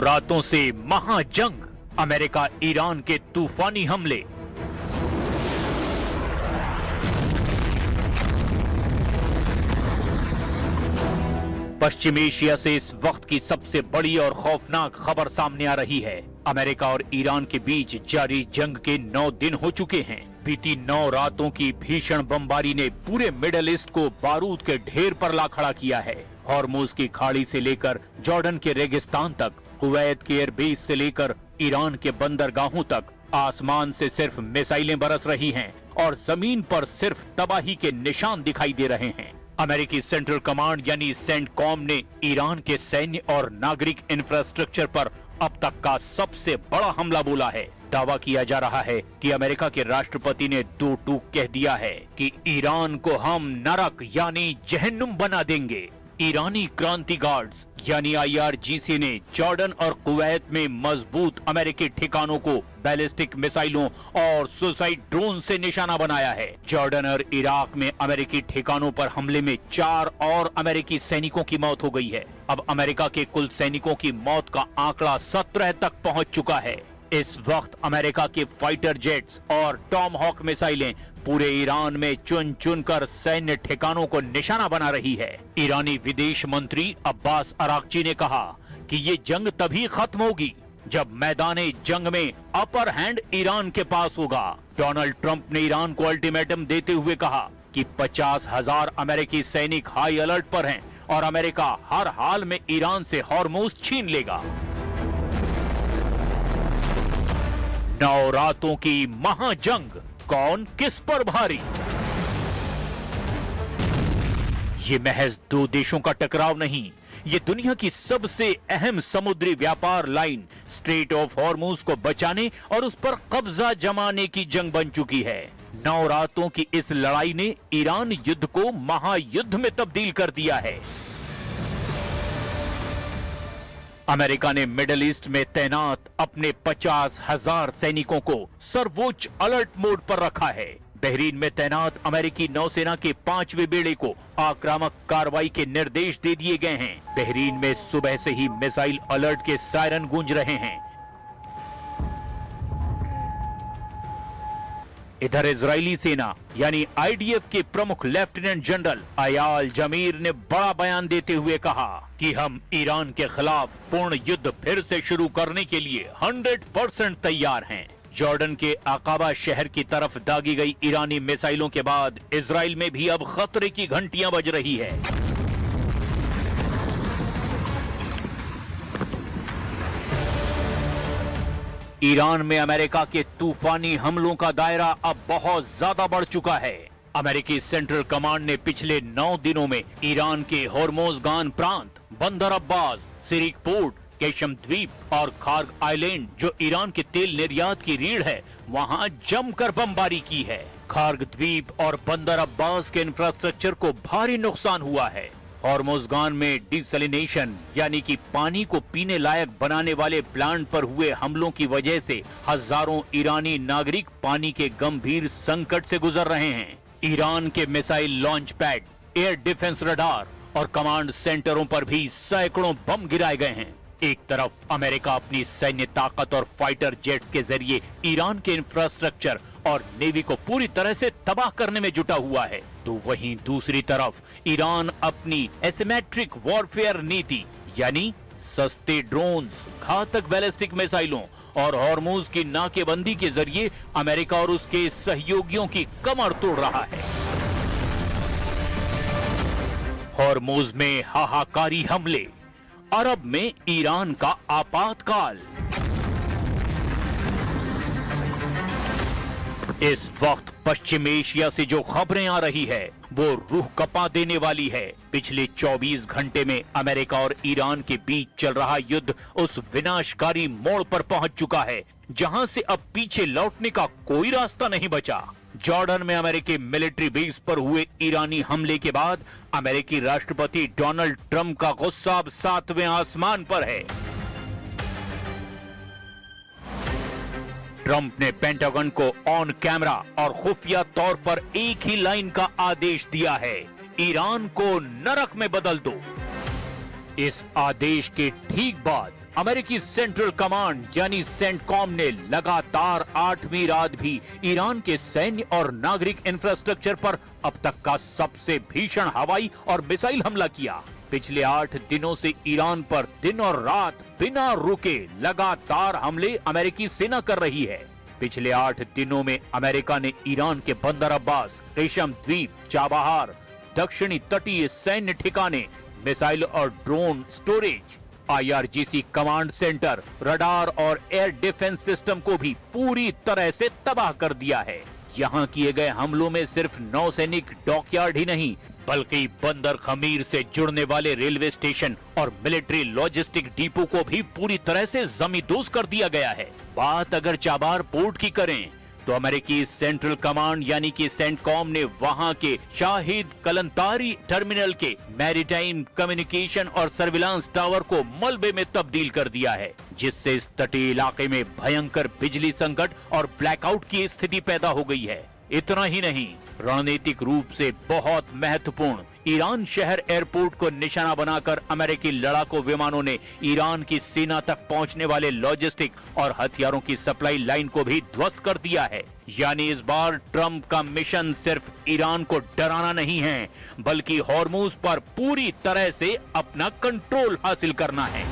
रातों से महाजंग, America Iran के तूफानी हमले। पश्चिम एशिया से इस वक्त की सबसे बड़ी और खौफनाक खबर सामने आ रही है। अमेरिका और ईरान के बीच जारी जंग के 9 दिन हो चुके हैं। बीती 9 रातों की भीषण बमबारी ने पूरे मिडिल ईस्ट को बारूद के ढेर पर ला खड़ा किया है। हॉर्मुज की खाड़ी से लेकर जॉर्डन के रेगिस्तान तक, कुवैत के एयरबेस से लेकर ईरान के बंदरगाहों तक आसमान से सिर्फ मिसाइलें बरस रही हैं और जमीन पर सिर्फ तबाही के निशान दिखाई दे रहे हैं। अमेरिकी सेंट्रल कमांड यानी सेंटकॉम ने ईरान के सैन्य और नागरिक इंफ्रास्ट्रक्चर पर अब तक का सबसे बड़ा हमला बोला है। दावा किया जा रहा है कि अमेरिका के राष्ट्रपति ने दो टूक कह दिया है कि ईरान को हम नरक यानी जहन्नुम बना देंगे। ईरानी क्रांति गार्ड्स यानी IRGC ने जॉर्डन और कुवैत में मजबूत अमेरिकी ठिकानों को बैलिस्टिक मिसाइलों और सुसाइड ड्रोन से निशाना बनाया है। जॉर्डन और इराक में अमेरिकी ठिकानों पर हमले में 4 और अमेरिकी सैनिकों की मौत हो गई है। अब अमेरिका के कुल सैनिकों की मौत का आंकड़ा 17 तक पहुंच चुका है। इस वक्त अमेरिका के फाइटर जेट्स और टॉमहॉक मिसाइलें पूरे ईरान में चुन चुन कर सैन्य ठिकानों को निशाना बना रही है। ईरानी विदेश मंत्री अब्बास अराक्ची ने कहा कि ये जंग तभी खत्म होगी जब मैदाने जंग में अपर हैंड ईरान के पास होगा। डोनाल्ड ट्रंप ने ईरान को अल्टीमेटम देते हुए कहा कि 50,000 अमेरिकी सैनिक हाई अलर्ट पर हैं और अमेरिका हर हाल में ईरान से हॉर्मुज छीन लेगा। 9 रातों की महाजंग, कौन किस पर भारी? ये महज 2 देशों का टकराव नहीं, ये दुनिया की सबसे अहम समुद्री व्यापार लाइन स्ट्रेट ऑफ हॉर्मुज को बचाने और उस पर कब्जा जमाने की जंग बन चुकी है। 9 रातों की इस लड़ाई ने ईरान युद्ध को महायुद्ध में तब्दील कर दिया है। अमेरिका ने मिडिल ईस्ट में तैनात अपने 50,000 सैनिकों को सर्वोच्च अलर्ट मोड पर रखा है। बहरीन में तैनात अमेरिकी नौसेना के 5वें बेड़े को आक्रामक कार्रवाई के निर्देश दे दिए गए हैं। बहरीन में सुबह से ही मिसाइल अलर्ट के सायरन गूंज रहे हैं। इधर इजरायली सेना यानी IDF के प्रमुख लेफ्टिनेंट जनरल अयाल जमीर ने बड़ा बयान देते हुए कहा कि हम ईरान के खिलाफ पूर्ण युद्ध फिर से शुरू करने के लिए 100% तैयार हैं। जॉर्डन के अकाबा शहर की तरफ दागी गई ईरानी मिसाइलों के बाद इजराइल में भी अब खतरे की घंटियां बज रही है। ईरान में अमेरिका के तूफानी हमलों का दायरा अब बहुत ज्यादा बढ़ चुका है। अमेरिकी सेंट्रल कमांड ने पिछले 9 दिनों में ईरान के होर्मुजगान प्रांत, बंदर अब्बास, सिरिक पोर्ट, केशम द्वीप और खार्ग आइलैंड जो ईरान के तेल निर्यात की रीढ़ है, वहां जमकर बमबारी की है। खार्ग द्वीप और बंदर अब्बास के इंफ्रास्ट्रक्चर को भारी नुकसान हुआ है। हॉर्मुजगान में डिसैलिनेशन यानी कि पानी को पीने लायक बनाने वाले प्लांट पर हुए हमलों की वजह से हजारों ईरानी नागरिक पानी के गंभीर संकट से गुजर रहे हैं। ईरान के missile launch pad, air defence radar और कमांड सेंटरों पर भी सैकड़ों बम गिराए गए हैं। एक तरफ अमेरिका अपनी सैन्य ताकत और फाइटर जेट्स के जरिए ईरान के इंफ्रास्ट्रक्चर और नेवी को पूरी तरह से तबाह करने में जुटा हुआ है, तो वहीं दूसरी तरफ ईरान अपनी एसिमेट्रिक वॉरफेयर नीति यानी सस्ते ड्रोन्स, घातक बैलिस्टिक मिसाइलों और हॉर्मुज की नाकेबंदी के जरिए अमेरिका और उसके सहयोगियों की कमर तोड़ रहा है। हॉर्मुज में हाहाकारी हमले, अरब में ईरान का आपातकाल। इस वक्त पश्चिम एशिया से जो खबरें आ रही है वो रूह कपा देने वाली है। पिछले 24 घंटे में अमेरिका और ईरान के बीच चल रहा युद्ध उस विनाशकारी मोड़ पर पहुंच चुका है जहां से अब पीछे लौटने का कोई रास्ता नहीं बचा। जॉर्डन में अमेरिकी मिलिट्री बेस पर हुए ईरानी हमले के बाद अमेरिकी राष्ट्रपति डोनाल्ड ट्रंप का गुस्सा अब 7वें आसमान पर है। ट्रंप ने पेंटागन को ऑन कैमरा और खुफिया तौर पर एक ही लाइन का आदेश दिया है, ईरान को नरक में बदल दो। इस आदेश के ठीक बाद अमेरिकी सेंट्रल कमांड यानी सेंटकॉम ने लगातार 8वीं रात भी ईरान के सैन्य और नागरिक इंफ्रास्ट्रक्चर पर अब तक का सबसे भीषण हवाई और मिसाइल हमला किया। पिछले 8 दिनों से ईरान पर दिन और रात बिना रुके लगातार हमले अमेरिकी सेना कर रही है। पिछले 8 दिनों में अमेरिका ने ईरान के बंदर अब्बास, रेशम द्वीप, चाबहार, दक्षिणी तटीय सैन्य ठिकाने, मिसाइल और drone storage, IRGC command centre, radar और एयर डिफेंस सिस्टम को भी पूरी तरह से तबाह कर दिया है। यहाँ किए गए हमलों में सिर्फ नौसैनिक डॉकयार्ड ही नहीं, बल्कि बंदर खमीर से जुड़ने वाले रेलवे स्टेशन और मिलिट्री लॉजिस्टिक डिपो को भी पूरी तरह से जमींदोज कर दिया गया है। बात अगर चाबार पोर्ट की करें तो अमेरिकी सेंट्रल कमांड यानी कि सेंटकॉम ने वहां के शाहिद कलंतारी टर्मिनल के मैरीटाइम कम्युनिकेशन और सर्विलांस टावर को मलबे में तब्दील कर दिया है, जिससे इस तटीय इलाके में भयंकर बिजली संकट और ब्लैकआउट की स्थिति पैदा हो गई है। इतना ही नहीं, रणनीतिक रूप से बहुत महत्वपूर्ण ईरान शहर एयरपोर्ट को निशाना बनाकर अमेरिकी लड़ाकू विमानों ने ईरान की सीमा तक पहुंचने वाले लॉजिस्टिक और हथियारों की सप्लाई लाइन को भी ध्वस्त कर दिया है। यानी इस बार ट्रंप का मिशन सिर्फ ईरान को डराना नहीं है, बल्कि हॉर्मुज पर पूरी तरह से अपना कंट्रोल हासिल करना है।